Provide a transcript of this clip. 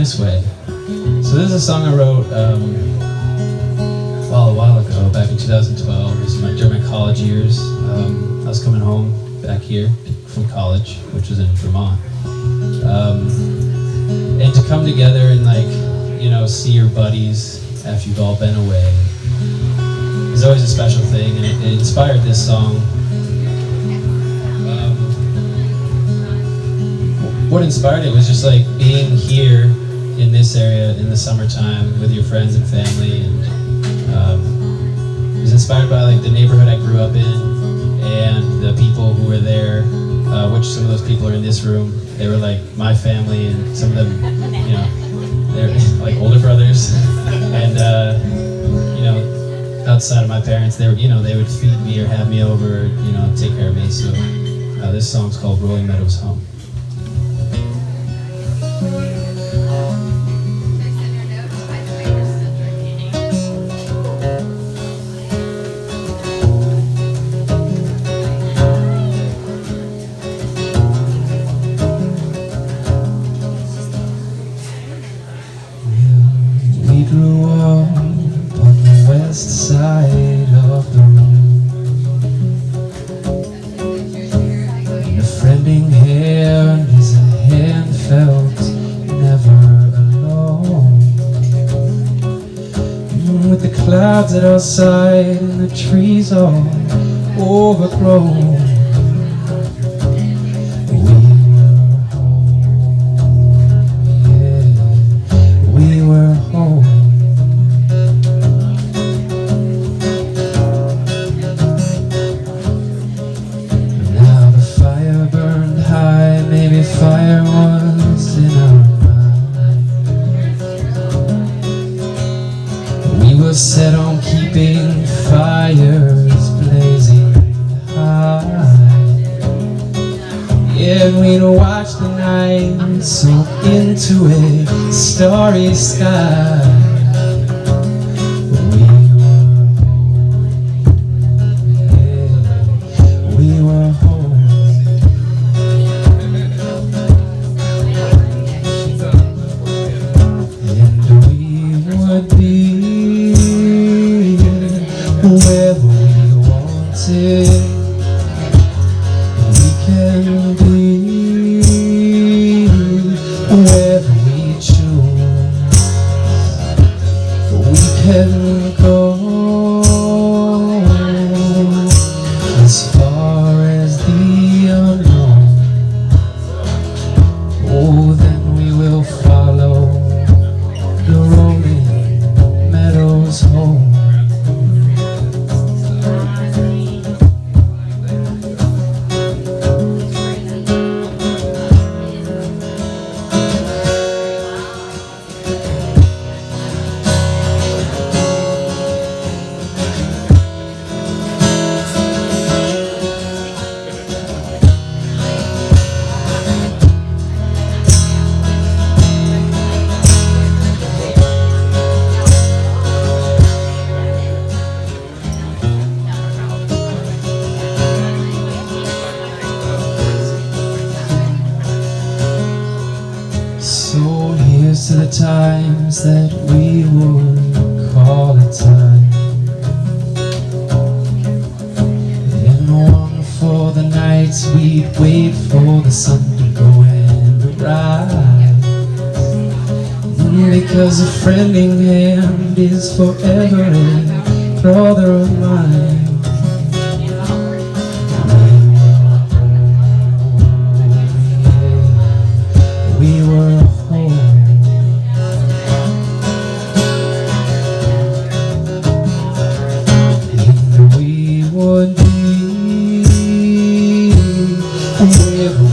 this way. So this is a song I wrote a while ago, back in 2012. This was during my college years. I was coming home back here from college, which was in Vermont. And to come together and see your buddies after you've all been away is always a special thing, and it inspired this song. What inspired it was just being here in this area in the summertime with your friends and family, and it was inspired by the neighborhood I grew up in and the people who were there, which some of those people are in this room. They were my family, and some of them, they're older brothers, and outside of my parents, they would feed me or have me over, take care of me. So this song's called "Rolling Meadows Home." We grew up on the west side of the room, and a friending hand is a hand felt never alone. With the clouds at our side and the trees all overgrown, we were home. Now the fire burned high, maybe fire was in our mind. We were set on keeping fires blazing high. Yeah, we'd watch the night soak into a starry sky. We were home. And we would be wherever we wanted. We can be wherever we choose. We can go as far as the unknown. Oh, then we will follow the rolling meadows home. So here's to the times that we would call it time, and one for the nights we'd wait for the sun to go and rise. Because a friending hand is forever a brother of mine. We were home. And we would be wherever